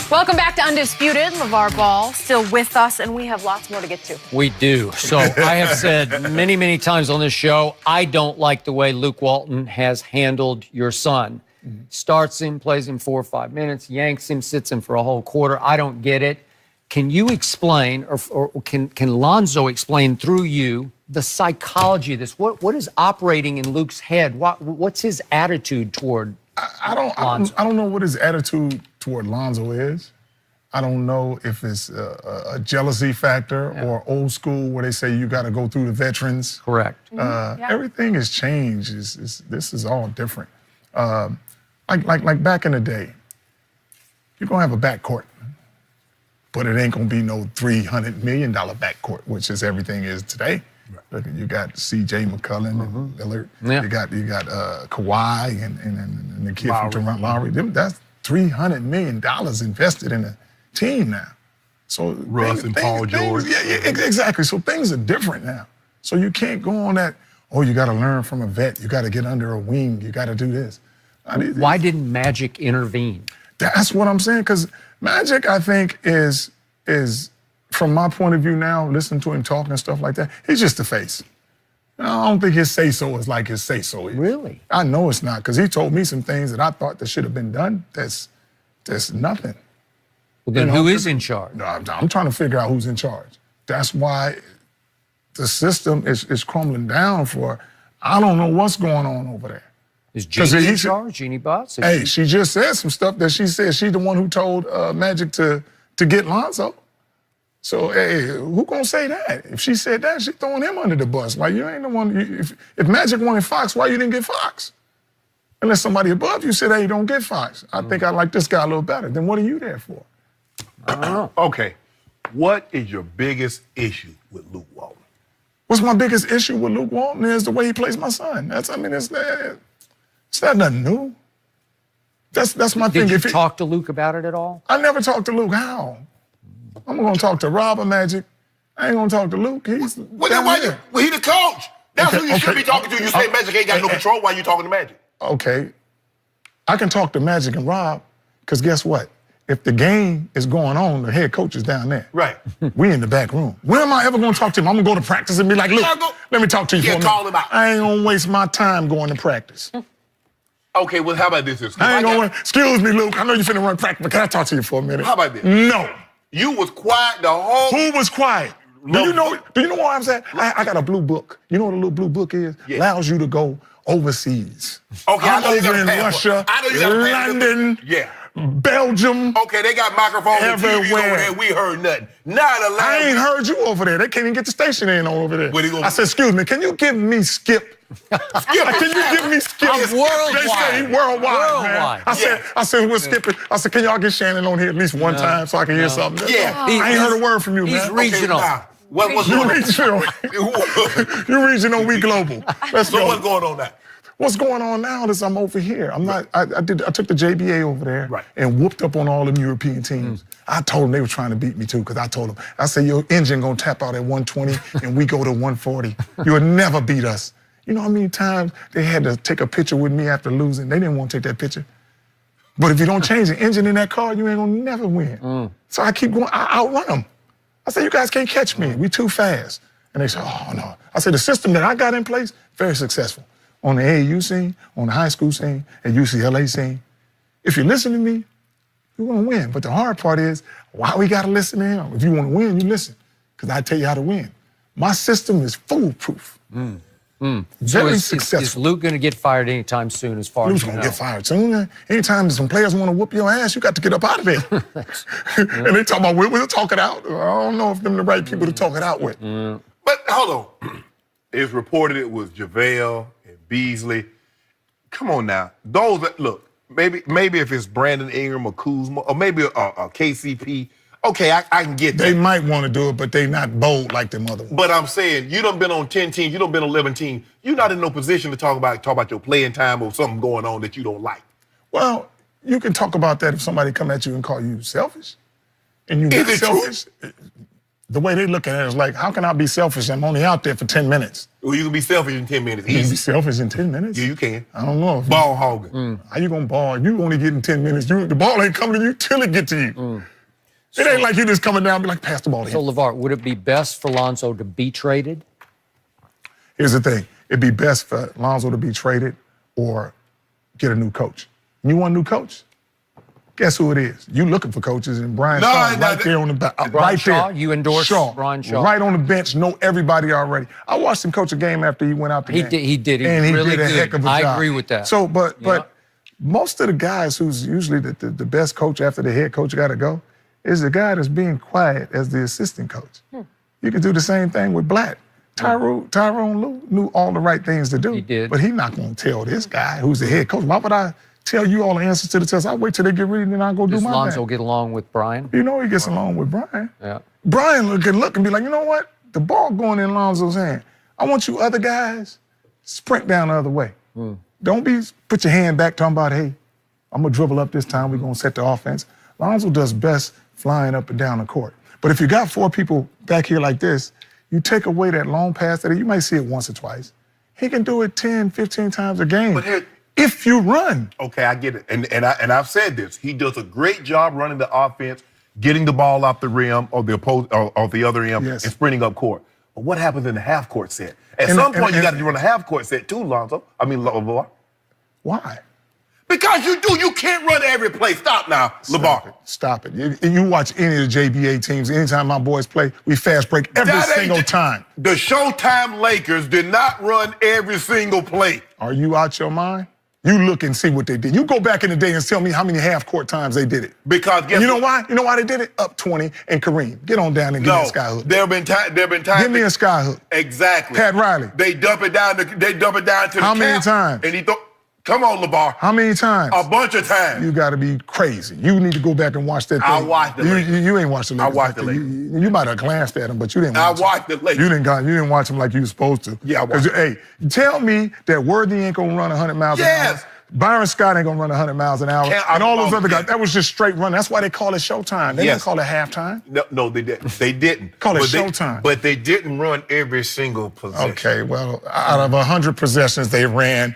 Welcome back to Undisputed. Lavar Ball still with us, and we have lots more to get to. We do. So I have said many, many times on this show, I don't like the way Luke Walton has handled your son. Starts him, plays him 4 or 5 minutes, yanks him, sits him for a whole quarter. I don't get it. Can you explain, or can Lonzo explain through you the psychology of this? What is operating in Luke's head? What's his attitude toward Lonzo? I don't know what his attitude toward Lonzo is. I don't know if it's a jealousy factor or old school where they say you got to go through the veterans. Correct. Everything has changed. This is all different. Like back in the day, you're gonna have a backcourt, but it ain't gonna be no $300 million backcourt, which is everything is today. Look, you got C.J. McCollum and Lillard. Yeah. You got Kawhi and the kid from Toronto, Lowry. That's $300 million invested in a team now. So Russ and Paul George. Yeah, exactly. So things are different now. So you can't go on that, oh, you got to learn from a vet. You got to get under a wing. You got to do this. Why didn't Magic intervene? That's what I'm saying, because Magic, I think, is from my point of view now, listening to him talk and stuff like that, he's just the face. I don't think his say-so is like his say-so is. Really? I know it's not, because he told me some things that I thought that should have been done. That's nothing. Well, then who is in charge? I'm trying to figure out who's in charge. That's why the system is crumbling down for, I don't know what's going on over there. Is Jeannie in charge? Jeannie Butts? Hey, she just said some stuff that she said. She's the one who told Magic to get Lonzo. So, hey, who gonna say that? If she said that, she's throwing him under the bus. Like, you ain't the one. If Magic wanted Fox, why you didn't get Fox? Unless somebody above you said, hey, don't get Fox. I think I like this guy a little better. Then what are you there for? I don't know. Okay, what is your biggest issue with Luke Walton? What's my biggest issue with Luke Walton is the way he plays my son. It's not nothing new. That's my thing. Did you talk to Luke about it at all? I never talked to Luke. How? I'm gonna talk to Rob or Magic. I ain't gonna talk to Luke. He's he the coach. That's who you should be talking to. You say Magic ain't got no control. Why you talking to Magic? Okay, I can talk to Magic and Rob, because guess what? If the game is going on, the head coach is down there. Right. We in the back room. When am I ever gonna talk to him? I'm gonna go to practice and be like, look, let me talk to you for a minute. Call him out. I ain't gonna waste my time going to practice. Okay, well, how about this? Excuse me, Luke. I know you're finna run practice, but can I talk to you for a minute? How about this? No. You was quiet the whole... Who was quiet? Do you know where I'm at? I got a blue book. You know what a little blue book is? Yeah. Allows you to go overseas. Okay, I'm over in Russia, London, Belgium. Okay, they got microphones everywhere. And TVs over there. We heard nothing. I ain't heard you over there. They can't even get the station in over there. I said, excuse me, can you give me Skip? Can you give me Skip? Worldwide. They say worldwide, man. I said, we're skipping. I said, can y'all get Shannon on here at least one time so I can hear something? Yeah. I ain't heard a word from you, man. He's regional. What's you going regional. You regional, we global. Let's go. What's going on now? What's going on now is I'm over here. I took the JBA over there and whooped up on all them European teams. I told them they were trying to beat me too, because I told them, I said, your engine gonna tap out at 120 and we go to 140. You'll never beat us. You know how many times they had to take a picture with me after losing? They didn't want to take that picture. But if you don't change the engine in that car, you ain't gonna never win. So I keep going, I outrun them. I said, you guys can't catch me. We too fast. And they said, oh no. I said, the system that I got in place, very successful. On the AAU scene, on the high school scene, at UCLA scene. If you listen to me, you're gonna win. But the hard part is, why we gotta listen to him? If you wanna win, you listen, because I tell you how to win. My system is foolproof. Very successful. Is Luke going to get fired anytime soon, as far as you know? Luke's going to get fired soon. Anytime some players want to whoop your ass, you got to get up out of there. And they talk about, we'll talk it out. I don't know if them the right people to talk it out with. But hold on. It's reported it was JaVale and Beasley. Come on now. Look, maybe if it's Brandon Ingram or Kuzma, or maybe a KCP, okay, I can get that. They might want to do it, but they not bold like them other ones. But I'm saying, you done been on 10 teams, you done been on 11 teams. You're not in no position to talk about your playing time or something going on that you don't like. Well, you can talk about that if somebody come at you and call you selfish. And you get selfish. the way they look at it is like, how can I be selfish? I'm only out there for 10 minutes. Well, you can be selfish in 10 minutes. You can Easy. be selfish in 10 minutes? Yeah, you can. I don't know. Ball hogging. How you gonna ball? You only get in 10 minutes. The ball ain't coming to you till it get to you. It ain't like you just coming down and be like, pass the ball to him. So, LeVar, would it be best for Lonzo to be traded? Here's the thing. It'd be best for Lonzo to be traded or get a new coach. You want a new coach? Guess who it is? You looking for coaches, and Brian Shaw right there on the back. Right Shaw? there. You endorse Brian Shaw? Right on the bench, know everybody already. I watched him coach a game after he went out the game. He did. And he really did a heck of a job. I agree with that. So, but most of the guys who's usually the best coach after the head coach got to go is the guy that's being quiet as the assistant coach. You can do the same thing with Blatt. Tyrone Lue knew all the right things to do. He did. But he's not going to tell this guy who's the head coach. Why would I tell you all the answers to the test? I'll wait till they get ready and then I'll go do my thing. Does Lonzo get along with Brian? You know he gets along with Brian. Yeah. Brian can look and be like, you know what? The ball going in Lonzo's hand. I want you other guys, sprint down the other way. Don't put your hand back talking about, hey, I'm going to dribble up this time. We're going to set the offense. Lonzo does best flying up and down the court. But if you got 4 people back here like this, you take away that long pass that you might see it once or twice. He can do it 10, 15 times a game. But here, if you run. Okay, I get it. And I've said this. He does a great job running the offense, getting the ball off the rim or the other rim and sprinting up court. But what happens in the half court set? At some point, you got to run a half court set too, Lonzo. LeVar. Why? Because you do. You can't run every play. Stop now, LeVar. Stop it. You watch any of the JBA teams, anytime my boys play, we fast break every single time. The Showtime Lakers did not run every single play. Are you out your mind? You look and see what they did. You go back in the day and tell me how many half-court times they did it. Because guess you know why? You know why they did it? Up 20 and Kareem. Get on down and give me a skyhook. There have been times. Give me a skyhook. Exactly. Pat Riley. They dump it down to the How many times? And he come on, LeVar. How many times? A bunch of times. You got to be crazy. You need to go back and watch that thing. I watched the Lakers. You ain't watched the Lakers. I watched the Lakers. You might have glanced at them, but you didn't watch them. I watched the Lakers. You didn't watch them like you were supposed to. Yeah, I watched them. Hey, tell me that Worthy ain't going to run 100 miles an hour. Byron Scott ain't going to run 100 miles an hour. And all those other guys, that was just straight run. That's why they call it showtime. They didn't call it halftime. No, they didn't. They didn't. Call it showtime. But they didn't run every single possession. Okay, well, out of 100 possessions, they ran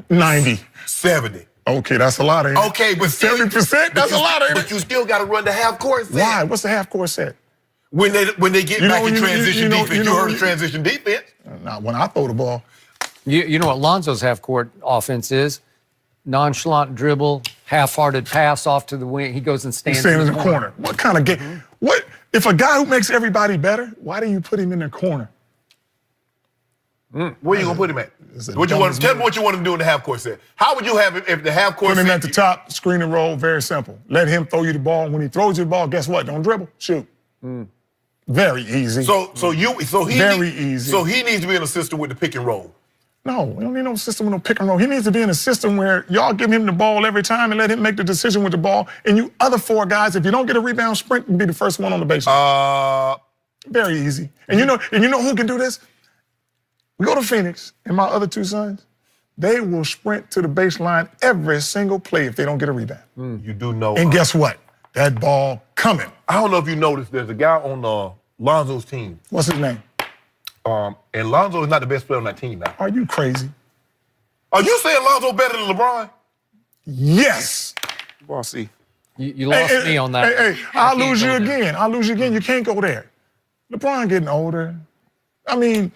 90. 70. Okay, that's a lot of it. Okay, but 70%, that's a lot of it. But you still got to run the half-court set. Why? What's the half-court set? When they get back in transition defense. You heard of transition defense? Not when I throw the ball. You know what Lonzo's half-court offense is? Nonchalant dribble, half-hearted pass off to the wing. He goes and stands in the corner. What kind of game? What if a guy who makes everybody better? Why do you put him in the corner? Where you gonna put him at? Tell me what you want him to do in the half-court set. How would you have him if the half-court set? Put him at the top, screen and roll. Very simple. Let him throw you the ball. When he throws you the ball, guess what? Don't dribble. Shoot. Very easy. Very easy. So he needs to be in a system with the pick and roll. No, we don't need no system with no pick and roll. He needs to be in a system where y'all give him the ball every time and let him make the decision with the ball. And you other 4 guys, if you don't get a rebound, sprint and be the first one on the baseline. Very easy. And you know who can do this? We go to Phoenix, and my other 2 sons, they will sprint to the baseline every single play if they don't get a rebound. You do know. And guess what? That ball coming. I don't know if you noticed, there's a guy on Lonzo's team. What's his name? And Lonzo is not the best player on that team now. Are you crazy? Are you saying Lonzo better than LeBron? Yes. Bossy. You lost me on that. Hey, I'll lose you again. I'll lose you again. You can't go there. LeBron getting older. I mean,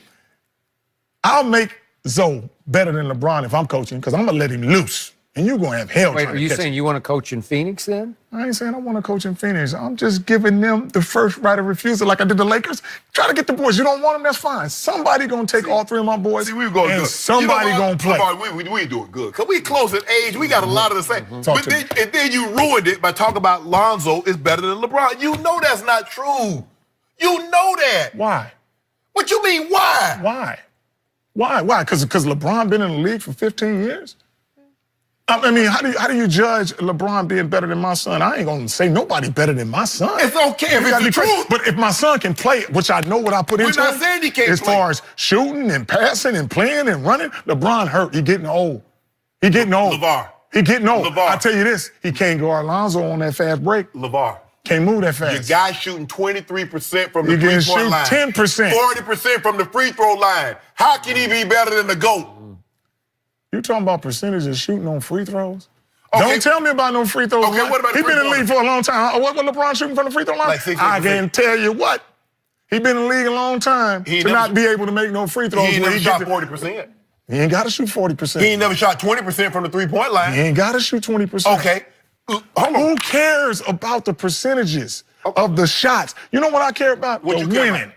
I'll make Zoe better than LeBron if I'm coaching because I'm going to let him loose. And you're going to have hell. Wait, are you saying you want to coach in Phoenix then? I ain't saying I want to coach in Phoenix. I'm just giving them the first right of refusal like I did the Lakers. Try to get the boys. You don't want them, that's fine. Somebody going to take all 3 of my boys. We going and good. Somebody going to play. We doing good. Because we close in age. We got a lot of the same. And then you ruined it by talking about Lonzo is better than LeBron. You know that's not true. You know that. Why? What you mean, why? Why? Because LeBron been in the league for 15 years? I mean, how do you judge LeBron being better than my son? I ain't gonna say nobody better than my son. It's okay if it's the truth. But if my son can play, which I know what I put into him, we're not saying he can't as far as shooting and passing and playing and running, LeBron hurt. He getting old. LeVar. He getting old. LeVar. I tell you this, he can't guard Lonzo on that fast break. LeVar. Can't move that fast. Your guy shooting 23% from the You can three-point line. 10%. 40% from the free throw line. How can he be better than the GOAT? You talking about percentages shooting on free throws? Okay. Don't tell me about no free throws. Okay, what about the He been in the free-throw league for a long time. What LeBron shooting from the free throw line? Like 60%. I can tell you what. He been in the league a long time to not be able to make no free throws. He ain't never shot 40%. He ain't got to shoot 40%. He ain't never shot 20% from the three-point line. He ain't got to shoot 20%. Okay. Who cares about the percentages of the shots? You know what I care about? What the you care winning. about?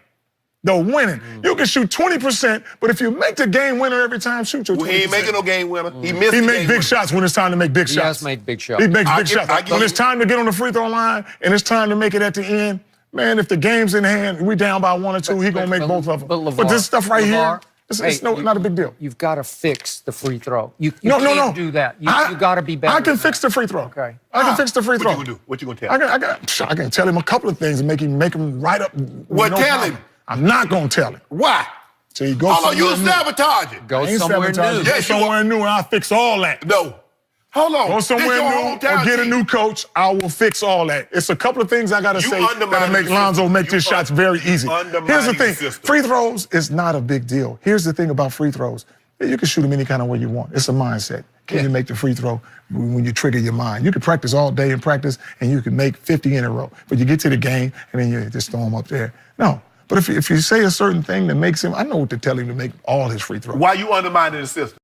The winning. You can shoot 20%, but if you make the game winner every time, shoot your 20%. He ain't making no game winner. He missed. He make big shots when it's time to make big shots. He has made big shots. He makes big shots. When it's time to get on the free throw line and it's time to make it at the end, man, if the game's in hand, we down by 1 or 2, he gonna make both of them. But this stuff right here, it's not a big deal. You've got to fix the free throw. You No. can't do that. You got to be better. I can fix the free throw. Okay. I can fix the free throw. What you gonna do? What you gonna tell him? I can tell him a couple of things and make him right up. Well, tell him. I'm not gonna tell him. Why? So you go somewhere you new. sabotaging. Go I ain't somewhere sabotaging. new. Go somewhere new and I'll fix all that. No. Hold on. Go somewhere This your new or hometown get a team. new coach. I will fix all that. It's a couple of things I gotta say that'll make the Lonzo system. make his shots very easy. Here's the thing. System. Free throws is not a big deal. Here's the thing about free throws. You can shoot them any kind of way you want. It's a mindset. Can you make the free throw when you trigger your mind? You can practice all day in practice and you can make 50 in a row. But you get to the game and then you just throw them up there. No. But if you say a certain thing that makes him, I know what to tell him to make all his free throws. Why you undermining the system?